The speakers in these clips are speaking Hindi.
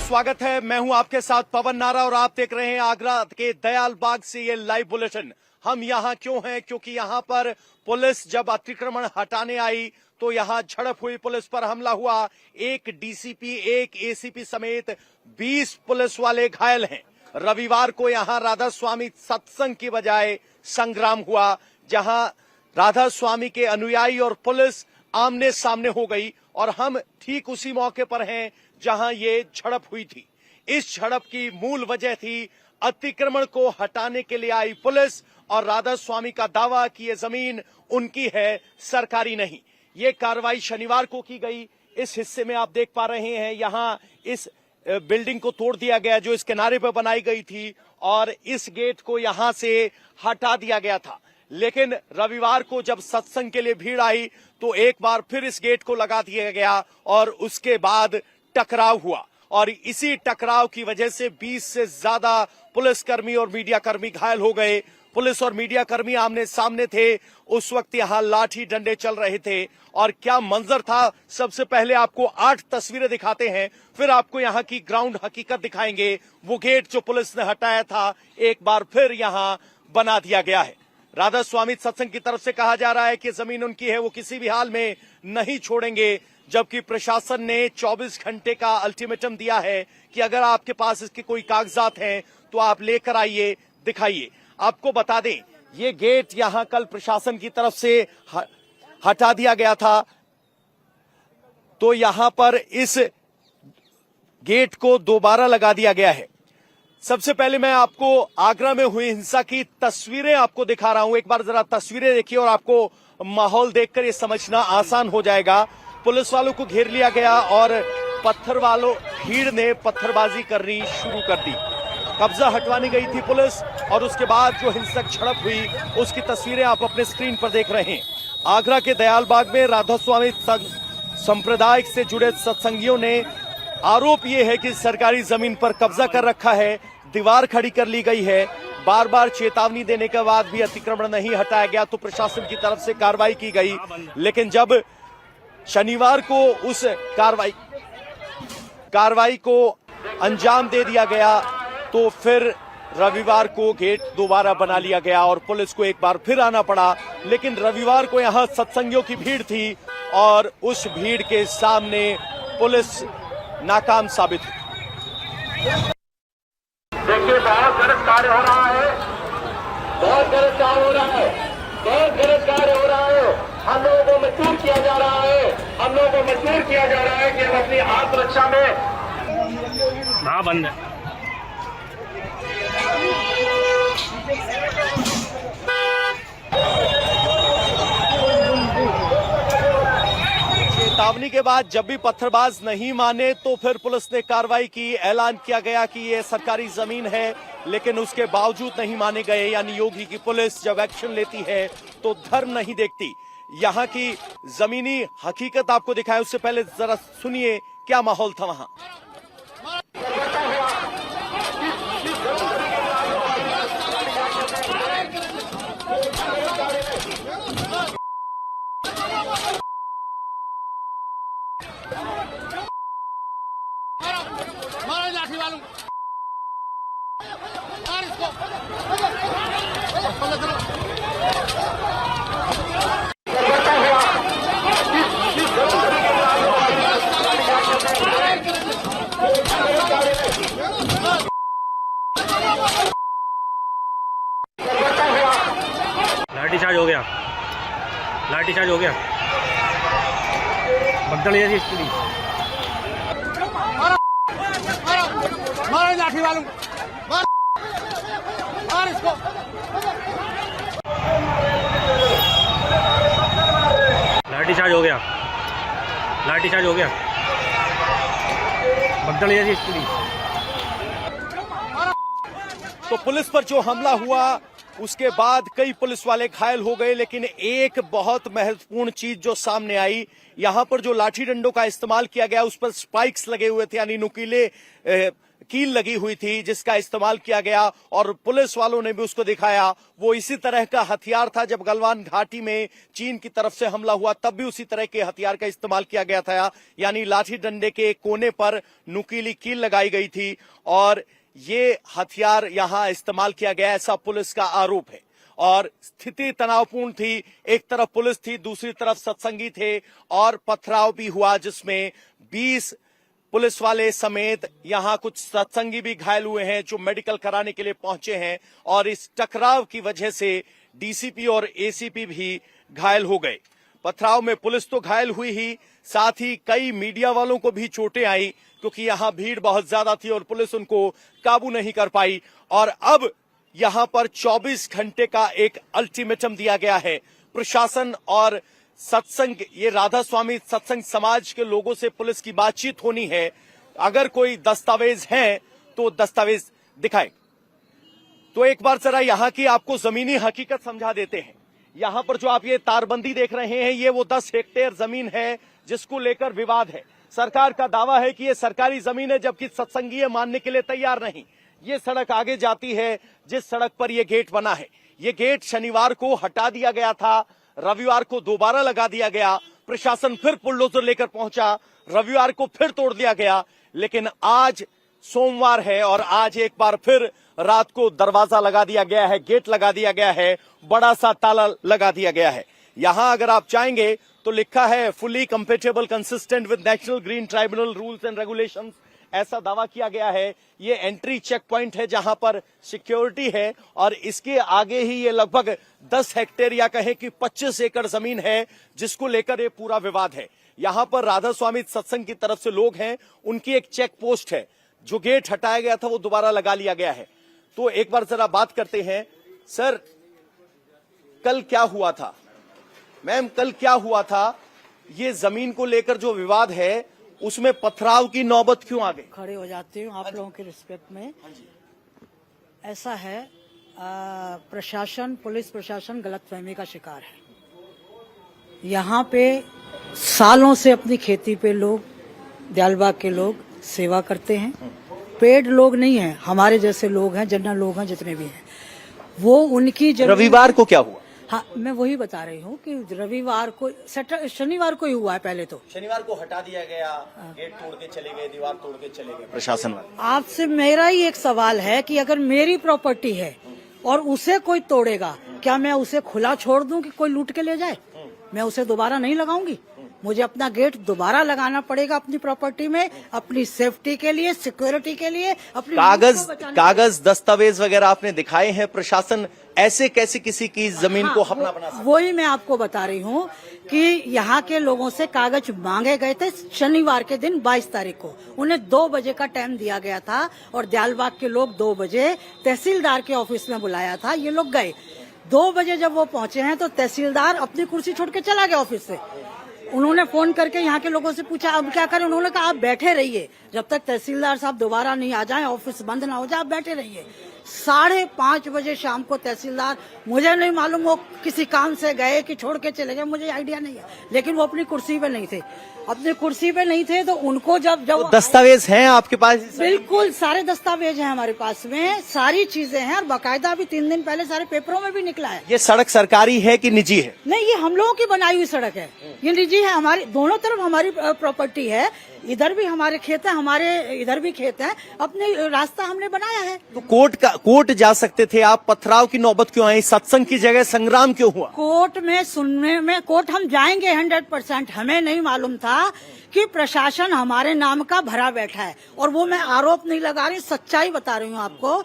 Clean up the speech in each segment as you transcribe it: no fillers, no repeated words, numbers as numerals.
स्वागत है। मैं हूं आपके साथ पवन नारा और आप देख रहे हैं आगरा के दयाल बाग से ये लाइव बुलेटिन। हम यहां क्यों हैं? क्योंकि यहां पर पुलिस जब अतिक्रमण हटाने आई तो यहां झड़प हुई, पुलिस पर हमला हुआ। एक डीसीपी, एक एसीपी समेत 20 पुलिस वाले घायल हैं। रविवार को यहां राधा स्वामी सत्संग की बजाय संग्राम हुआ, जहां राधा स्वामी के अनुयायी और पुलिस आमने सामने हो गई और हम ठीक उसी मौके पर हैं जहां ये झड़प हुई थी। इस झड़प की मूल वजह थी अतिक्रमण को हटाने के लिए आई पुलिस और राधा स्वामी का दावा कि ये जमीन उनकी है, सरकारी नहीं। ये कार्रवाई शनिवार को की गई। इस हिस्से में आप देख पा रहे हैं, यहां इस बिल्डिंग को तोड़ दिया गया जो इस किनारे पर बनाई गई थी और इस गेट को यहां से हटा दिया गया था। लेकिन रविवार को जब सत्संग के लिए भीड़ आई तो एक बार फिर इस गेट को लगा दिया गया और उसके बाद टकराव हुआ और इसी टकराव की वजह से 20 से ज्यादा पुलिसकर्मी और मीडियाकर्मी घायल हो गए। पुलिस और मीडियाकर्मी आमने सामने थे। उस वक्त यहां लाठी डंडे चल रहे थे और क्या मंजर था, सबसे पहले आपको 8 तस्वीरें दिखाते हैं, फिर आपको यहां की ग्राउंड हकीकत दिखाएंगे। वो गेट जो पुलिस ने हटाया था एक बार फिर यहां बना दिया गया है। राधा स्वामी सत्संग की तरफ से कहा जा रहा है कि जमीन उनकी है, वो किसी भी हाल में नहीं छोड़ेंगे, जबकि प्रशासन ने 24 घंटे का अल्टीमेटम दिया है कि अगर आपके पास इसके कोई कागजात हैं तो आप लेकर आइए, दिखाइए। आपको बता दें, ये गेट यहां कल प्रशासन की तरफ से हटा दिया गया था, तो यहां पर इस गेट को दोबारा लगा दिया गया है। सबसे पहले मैं आपको आगरा में हुई हिंसा की तस्वीरें आपको दिखा रहा हूं। एक बार जरा तस्वीरें देखिए और आपको माहौल देखकर ये समझना आसान हो जाएगा। पुलिस वालों को घेर लिया गया और भीड़ ने पत्थरबाजी करनी शुरू कर दी। कब्जा हटवाने गई थी पुलिस और उसके बाद जो हिंसक झड़प हुई उसकी तस्वीरें आप अपने स्क्रीन पर देख रहे हैं। आगरा के दयाल बाग में राधा स्वामी संप्रदाय से जुड़े सत्संगियों ने आरोप ये है कि सरकारी जमीन पर कब्जा कर रखा है, दीवार खड़ी कर ली गई है। बार बार चेतावनी देने के बाद भी अतिक्रमण नहीं हटाया गया तो प्रशासन की तरफ से कार्रवाई की गई। लेकिन जब शनिवार को उस कार्रवाई को अंजाम दे दिया गया तो फिर रविवार को गेट दोबारा बना लिया गया और पुलिस को एक बार फिर आना पड़ा। लेकिन रविवार को यहां सत्संगियों की भीड़ थी और उस भीड़ के सामने पुलिस नाकाम साबित हुई। देखिए, बहुत गलत कार्य हो रहा है, बहुत गलत कार्य हो रहा है, बहुत गलत कार्य हो रहा है। हम लोगों को मजबूर किया जा रहा है, हम लोगों को मजबूर किया जा रहा है कि हम अपनी आत्मरक्षा में बंद है। चेतावनी के बाद जब भी पत्थरबाज नहीं माने तो फिर पुलिस ने कार्रवाई की। ऐलान किया गया कि ये सरकारी जमीन है, लेकिन उसके बावजूद नहीं माने गए। यानी योगी की पुलिस जब एक्शन लेती है तो धर्म नहीं देखती। यहाँ की जमीनी हकीकत आपको दिखाएं उससे पहले जरा सुनिए क्या माहौल था वहां। लाठीचार्ज हो गया, लाठीचार्ज हो गया। बदल ये इसके लिए मारो लाठी वालों मार इसको। लाठीचार्ज हो गया, लाठीचार्ज हो गया। बदल ये इसके लिए तो पुलिस पर जो हमला हुआ उसके बाद कई पुलिस वाले घायल हो गए। लेकिन एक बहुत महत्वपूर्ण चीज जो सामने आई, यहां पर जो लाठी डंडों का इस्तेमाल किया गया उस पर स्पाइक्स लगे हुए थे, यानी नुकीले कील लगी हुई थी जिसका इस्तेमाल किया गया और पुलिस वालों ने भी उसको दिखाया, वो इसी तरह का हथियार था। जब गलवान घाटी में चीन की तरफ से हमला हुआ तब भी उसी तरह के हथियार का इस्तेमाल किया गया था, यानी लाठी डंडे के कोने पर नुकीली कील लगाई गई थी और ये हथियार यहां इस्तेमाल किया गया, ऐसा पुलिस का आरोप है। और स्थिति तनावपूर्ण थी, एक तरफ पुलिस थी, दूसरी तरफ सत्संगी थे और पथराव भी हुआ जिसमें 20 पुलिस वाले समेत यहां कुछ सत्संगी भी घायल हुए हैं जो मेडिकल कराने के लिए पहुंचे हैं और इस टकराव की वजह से डीसीपी और एसीपी भी घायल हो गए। पथराव में पुलिस तो घायल हुई ही, साथ ही कई मीडिया वालों को भी चोटें आई क्योंकि यहां भीड़ बहुत ज्यादा थी और पुलिस उनको काबू नहीं कर पाई। और अब यहां पर 24 घंटे का एक अल्टीमेटम दिया गया है प्रशासन और सत्संग, ये राधा स्वामी सत्संग समाज के लोगों से पुलिस की बातचीत होनी है। अगर कोई दस्तावेज हैं तो दस्तावेज दिखाएं। तो एक बार जरा यहां की आपको जमीनी हकीकत समझा देते हैं। यहां पर जो आप ये तारबंदी देख रहे हैं, ये वो 10 हेक्टेयर जमीन है जिसको लेकर विवाद है। सरकार का दावा है कि ये सरकारी जमीन है, जबकि सत्संगीय मानने के लिए तैयार नहीं। ये सड़क आगे जाती है जिस सड़क पर यह गेट बना है। ये गेट शनिवार को हटा दिया गया था, रविवार को दोबारा लगा दिया गया। प्रशासन फिर बुलडोजर लेकर पहुंचा, रविवार को फिर तोड़ दिया गया। लेकिन आज सोमवार है और आज एक बार फिर रात को दरवाजा लगा दिया गया है, गेट लगा दिया गया है, बड़ा सा ताला लगा दिया गया है। यहां अगर आप चाहेंगे तो लिखा है fully compatible consistent with national green tribunal rules and regulations, ऐसा दावा किया गया है। ये एंट्री चेक पॉइंट है जहां पर सिक्योरिटी है और इसके आगे ही ये लगभग 10 हेक्टेयर या कहें कि 25 एकड़ जमीन है जिसको लेकर ये पूरा विवाद है। यहां पर राधा स्वामी सत्संग की तरफ से लोग हैं, उनकी एक चेक पोस्ट है। जो गेट हटाया गया था वो दोबारा लगा लिया गया है। तो एक बार जरा बात करते हैं। सर, कल क्या हुआ था? मैम, कल क्या हुआ था? ये जमीन को लेकर जो विवाद है उसमें पथराव की नौबत क्यों आ गई? खड़े हो जाती हूँ आप लोगों के रिस्पेक्ट में। ऐसा है, प्रशासन, पुलिस प्रशासन गलतफहमी का शिकार है। यहाँ पे सालों से अपनी खेती पे लोग, दयालबाग के लोग सेवा करते हैं। पेड लोग नहीं हैं, हमारे जैसे लोग हैं, जनरल लोग हैं, जितने भी हैं वो उनकी। रविवार को क्या हुआ? हाँ, मैं वही बता रही हूँ कि रविवार को, शनिवार को ही हुआ है। पहले तो शनिवार को हटा दिया गया, गेट तोड़ के चले गए, दीवार तोड़ के चले गए प्रशासन वाले। आपसे मेरा ही एक सवाल है कि अगर मेरी प्रॉपर्टी है और उसे कोई तोड़ेगा, क्या मैं उसे खुला छोड़ दूं कि कोई लूट के ले जाए? मैं उसे दोबारा नहीं लगाऊंगी। मुझे अपना गेट दोबारा लगाना पड़ेगा अपनी प्रॉपर्टी में, अपनी सेफ्टी के लिए, सिक्योरिटी के लिए, अपनी कागज दस्तावेज वगैरह आपने दिखाए हैं। प्रशासन ऐसे कैसे किसी की जमीन को अपना बना सकता? वही मैं आपको बता रही हूँ कि यहाँ के लोगों से कागज मांगे गए थे शनिवार के दिन 22 तारीख को। उन्हें 2 बजे का टाइम दिया गया था और दयालबाग के लोग 2 बजे तहसीलदार के ऑफिस में बुलाया था। ये लोग गए 2 बजे। जब वो पहुंचे हैं तो तहसीलदार अपनी कुर्सी छोड़ के चला गया ऑफिस से। उन्होंने फोन करके यहाँ के लोगों से पूछा अब क्या करें। उन्होंने कहा आप बैठे रहिए, जब तक तहसीलदार साहब दोबारा नहीं आ जाएं, ऑफिस बंद ना हो जाए, आप बैठे रहिए। 5:30 बजे शाम को तहसीलदार, मुझे नहीं मालूम वो किसी काम से गए कि छोड़ के चले गए, मुझे आइडिया नहीं है, लेकिन वो अपनी कुर्सी पे नहीं थे। अपनी कुर्सी पे नहीं थे तो उनको जब तो दस्तावेज हैं आपके पास? बिल्कुल सारे दस्तावेज हैं हमारे पास में, सारी चीजें हैं और बाकायदा अभी 3 दिन पहले सारे पेपरों में भी निकला है। ये सड़क सरकारी है कि निजी है? नहीं, ये हम लोगों की बनाई हुई सड़क है, ये निजी है। हमारी दोनों तरफ हमारी प्रॉपर्टी है, इधर भी हमारे खेत है, हमारे इधर भी खेत है, अपने रास्ता हमने बनाया है। तो कोर्ट जा सकते थे आप, पथराव की नौबत क्यों आई? सत्संग की जगह संग्राम क्यों हुआ? कोर्ट में सुनने में, कोर्ट हम जाएंगे 100%। हमें नहीं मालूम था कि प्रशासन हमारे नाम का भरा बैठा है, और वो मैं आरोप नहीं लगा रही, सच्चाई बता रही हूँ आपको।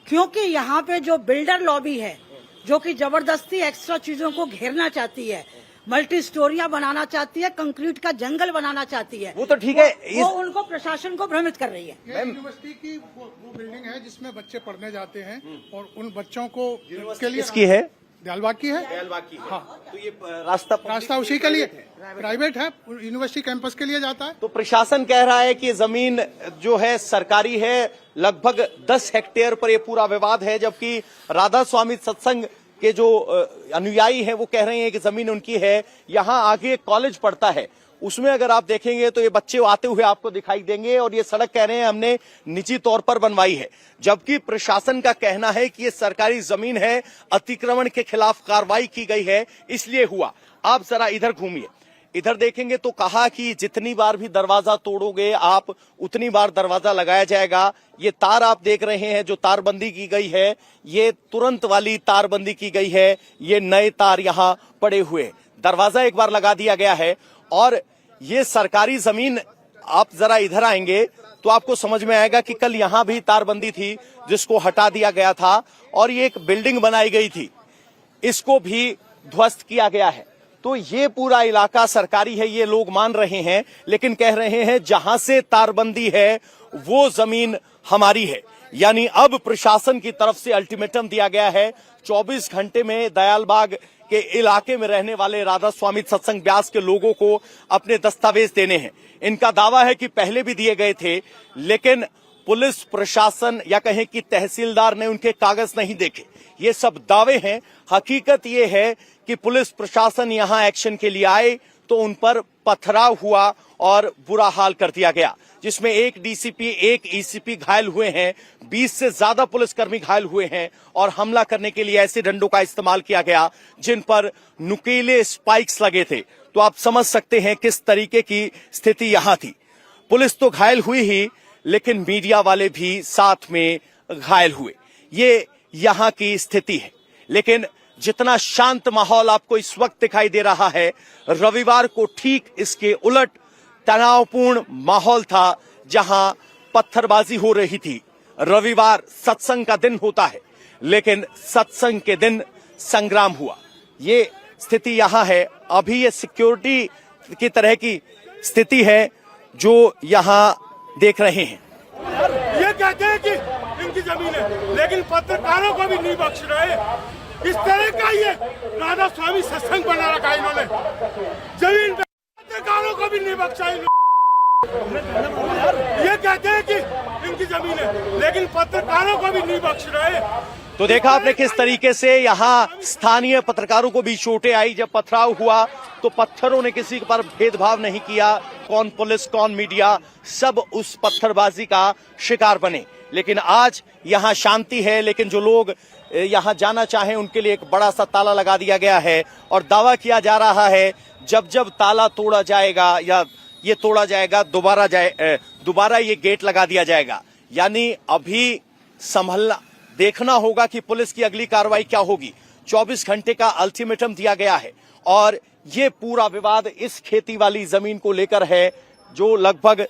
क्योंकि यहाँ पे जो बिल्डर लॉबी है जो कि जबरदस्ती एक्स्ट्रा चीजों को घेरना चाहती है, मल्टी स्टोरियां बनाना चाहती है, कंक्रीट का जंगल बनाना चाहती है, वो तो ठीक है, वो उनको प्रशासन को भ्रमित कर रही है। यूनिवर्सिटी की वो बिल्डिंग है जिसमें बच्चे पढ़ने जाते हैं और उन बच्चों को के लिए किसकी है? दयालबाग की है। दयालबाग की है। हाँ, तो ये रास्ता उसी के लिए प्राइवेट है, यूनिवर्सिटी कैंपस के लिए जाता है। तो प्रशासन कह रहा है कि जमीन जो है सरकारी है, लगभग 10 हेक्टेयर पर ये पूरा विवाद है, जबकि राधा स्वामी सत्संग के जो अनुयायी हैं वो कह रहे हैं कि जमीन उनकी है। यहाँ आगे कॉलेज पड़ता है, उसमें अगर आप देखेंगे तो ये बच्चे आते हुए आपको दिखाई देंगे और ये सड़क कह रहे हैं हमने निजी तौर पर बनवाई है, जबकि प्रशासन का कहना है कि ये सरकारी जमीन है, अतिक्रमण के खिलाफ कार्रवाई की गई है इसलिए हुआ। आप जरा इधर घूमिए, इधर देखेंगे तो कहा कि जितनी बार भी दरवाजा तोड़ोगे आप उतनी बार दरवाजा लगाया जाएगा। ये तार आप देख रहे हैं जो तारबंदी की गई है, ये तुरंत वाली तारबंदी की गई है, ये नए तार यहां पड़े हुए, दरवाजा एक बार लगा दिया गया है। और ये सरकारी जमीन, आप जरा इधर आएंगे तो आपको समझ में आएगा कि कल यहां भी तारबंदी थी जिसको हटा दिया गया था और ये एक बिल्डिंग बनाई गई थी, इसको भी ध्वस्त किया गया है। तो ये पूरा इलाका सरकारी है ये लोग मान रहे हैं, लेकिन कह रहे हैं जहां से तारबंदी है वो जमीन हमारी है। यानी अब प्रशासन की तरफ से अल्टीमेटम दिया गया है, 24 घंटे में दयालबाग के इलाके में रहने वाले राधा स्वामी सत्संग ब्यास के लोगों को अपने दस्तावेज देने हैं। इनका दावा है कि पहले भी दिए गए थे, लेकिन पुलिस प्रशासन या कहें कि तहसीलदार ने उनके कागज नहीं देखे। ये सब दावे हैं। हकीकत ये है कि पुलिस प्रशासन यहां एक्शन के लिए आए तो उन पर पथराव हुआ और बुरा हाल कर दिया गया, जिसमें एक डीसीपी, एक ईसीपी घायल हुए हैं, 20 से ज्यादा पुलिसकर्मी घायल हुए हैं और हमला करने के लिए ऐसे डंडों का इस्तेमाल किया गया जिन पर नुकीले स्पाइक्स लगे थे। तो आप समझ सकते हैं किस तरीके की स्थिति यहां थी। पुलिस तो घायल हुई ही, लेकिन मीडिया वाले भी साथ में घायल हुए। ये यहां की स्थिति है। लेकिन जितना शांत माहौल आपको इस वक्त दिखाई दे रहा है, रविवार को ठीक इसके उलट तनावपूर्ण माहौल था, जहां पत्थरबाजी हो रही थी। रविवार सत्संग का दिन होता है, लेकिन सत्संग के दिन संग्राम हुआ। ये स्थिति यहां है। अभी ये सिक्योरिटी की तरह की स्थिति है जो यहां देख रहे हैं। ये कहते हैं कि इनकी जमीन है, लेकिन पत्रकारों को भी नहीं बख्श रहे। इस तरह का ये राधा स्वामी सत्संग बना रखा है इन्होंने, जमीन पे पत्रकारों को भी नहीं बख्शा इन्होंने। ये कहते हैं कि इनकी जमीन है, लेकिन पत्रकारों को भी नहीं बख्श रहे। तो देखा आपने किस तरीके से यहां स्थानीय पत्रकारों को भी चोटें आई। जब पथराव हुआ तो पत्थरों ने किसी पर भेदभाव नहीं किया, कौन पुलिस कौन मीडिया, सब उस पत्थरबाजी का शिकार बने। लेकिन आज यहां शांति है, लेकिन जो लोग यहां जाना चाहें उनके लिए एक बड़ा सा ताला लगा दिया गया है और दावा किया जा रहा है जब जब ताला तोड़ा जाएगा या ये तोड़ा जाएगा दोबारा ये गेट लगा दिया जाएगा। यानी अभी संभलना, देखना होगा कि पुलिस की अगली कार्रवाई क्या होगी। 24 घंटे का अल्टीमेटम दिया गया है और ये पूरा विवाद इस खेती वाली जमीन को लेकर है जो लगभग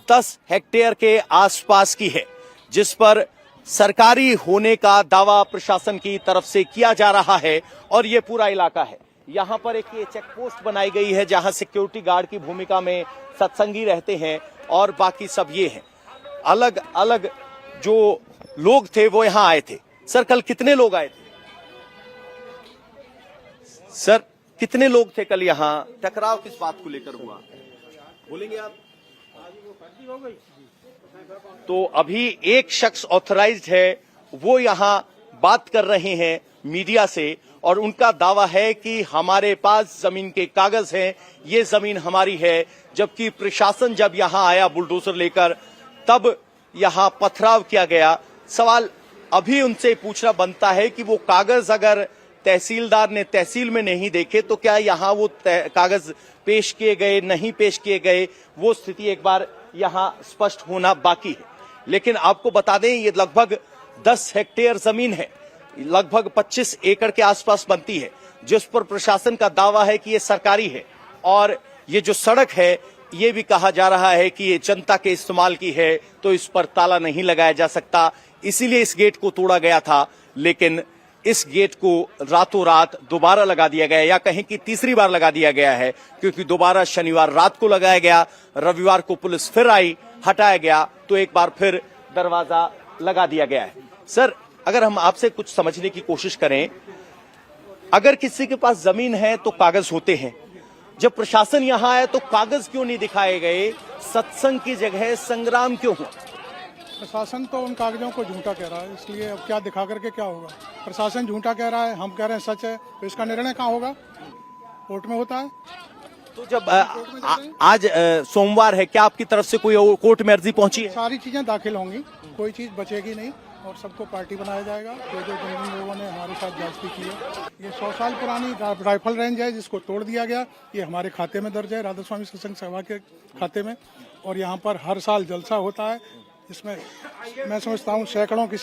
10 हेक्टेयर के आसपास की है, जिस पर सरकारी होने का दावा प्रशासन की तरफ से किया जा रहा है। और ये पूरा इलाका है, यहां पर एक चेक पोस्ट बनाई गई है जहां सिक्योरिटी गार्ड की भूमिका में सत्संगी रहते हैं और बाकी सब ये हैं। अलग अलग जो लोग थे वो यहां आए थे। सर कल कितने लोग आए थे? सर कितने लोग थे कल यहां? टकराव किस बात को लेकर हुआ, बोलेंगे आप? तो अभी एक शख्स ऑथराइज्ड है, वो यहां बात कर रहे हैं मीडिया से और उनका दावा है कि हमारे पास जमीन के कागज हैं, ये जमीन हमारी है। जबकि प्रशासन जब यहां आया बुलडोजर लेकर तब यहां पथराव किया गया। सवाल अभी उनसे पूछना बनता है कि वो कागज अगर तहसीलदार ने तहसील में नहीं देखे तो क्या यहां वो कागज पेश किए गए, नहीं पेश किए गए, वो स्थिति एक बार यहां स्पष्ट होना बाकी है। लेकिन आपको बता दें ये लगभग 10 हेक्टेयर जमीन है, लगभग 25 एकड़ के आसपास बनती है, जिस पर प्रशासन का दावा है कि ये सरकारी है। और ये जो सड़क है ये भी कहा जा रहा है कि ये जनता के इस्तेमाल की है, तो इस पर ताला नहीं लगाया जा सकता, इसीलिए इस गेट को तोड़ा गया था। लेकिन इस गेट को रातों रात दोबारा लगा दिया गया, या कहें कि तीसरी बार लगा दिया गया है, क्योंकि दोबारा शनिवार रात को लगाया गया, रविवार को पुलिस फिर आई, हटाया गया, तो एक बार फिर दरवाजा लगा दिया गया है। सर अगर हम आपसे कुछ समझने की कोशिश करें, अगर किसी के पास जमीन है तो कागज होते हैं, जब प्रशासन यहां आया तो कागज क्यों नहीं दिखाए गए? सत्संग की जगह संग्राम क्यों हुआ? प्रशासन तो उन कागजों को झूठा कह रहा है, इसलिए अब क्या दिखा करके क्या होगा। प्रशासन झूठा कह रहा है, हम कह रहे हैं सच है, तो इसका निर्णय कहाँ होगा? कोर्ट में होता है। तो जब आज सोमवार है, क्या आपकी तरफ से कोई और कोर्ट में अर्जी पहुंची है? सारी चीजें दाखिल होंगी, कोई चीज बचेगी नहीं और सबको पार्टी बनाया जाएगा। जो जो जिन लोगों ने हमारे साथ जासूसी की है, ये 100 साल पुरानी राइफल रेंज है जिसको तोड़ दिया गया, ये हमारे खाते में दर्ज है, राधा स्वामी सत्संग सभा के खाते में। और यहाँ पर हर साल जलसा होता है, इसमें मैं समझता हूँ सैकड़ों की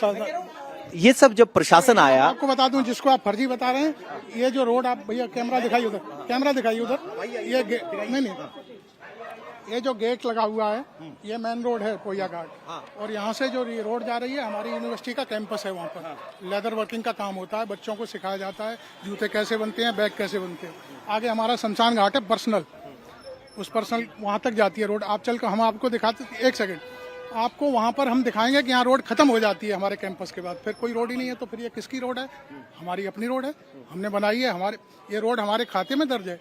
ये सब जब प्रशासन आया, आपको बता दूं, जिसको आप फर्जी बता रहे हैं, ये जो रोड, आप भैया कैमरा दिखाइए उधर, कैमरा दिखाइए उधर, ये नहीं, ये जो गेट लगा हुआ है ये मेन रोड है पोया घाट, और यहाँ से जो ये रोड जा रही है हमारी यूनिवर्सिटी का कैंपस है, वहाँ पर लेदर वर्किंग का काम होता है, बच्चों को सिखाया जाता है जूते कैसे बनते हैं, बैग कैसे बनते हैं। आगे हमारा शमशान घाट है पर्सनल, उस पर्सनल वहाँ तक जाती है रोड। आप चल कर हम आपको दिखाते, एक सेकेंड, आपको वहाँ पर हम दिखाएंगे कि यहाँ रोड खत्म हो जाती है हमारे कैंपस के बाद, फिर कोई रोड ही नहीं है। तो फिर ये किसकी रोड है? हमारी अपनी रोड है, हमने बनाई है, हमारे ये रोड हमारे खाते में दर्ज है,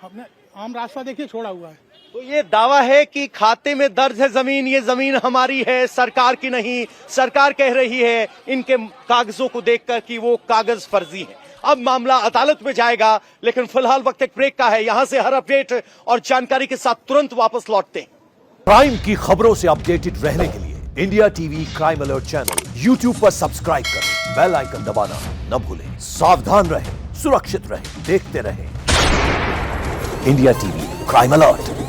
हमने आम रास्ता देखिए छोड़ा हुआ है। तो ये दावा है कि खाते में दर्ज है जमीन, ये जमीन हमारी है, सरकार की नहीं। सरकार कह रही है इनके कागजों को देखकर कि वो कागज फर्जी हैं। अब मामला अदालत में जाएगा, लेकिन फिलहाल वक्त एक ब्रेक का है। यहां से हर अपडेट और जानकारी के साथ तुरंत वापस लौटते हैं। क्राइम की खबरों से अपडेटेड रहने के लिए India TV crime alert channel YouTube पर सब्सक्राइब करें, बेल आइकन दबाना न भूलें। सावधान रहें, सुरक्षित रहें, देखते रहें इंडिया टीवी क्राइम अलर्ट।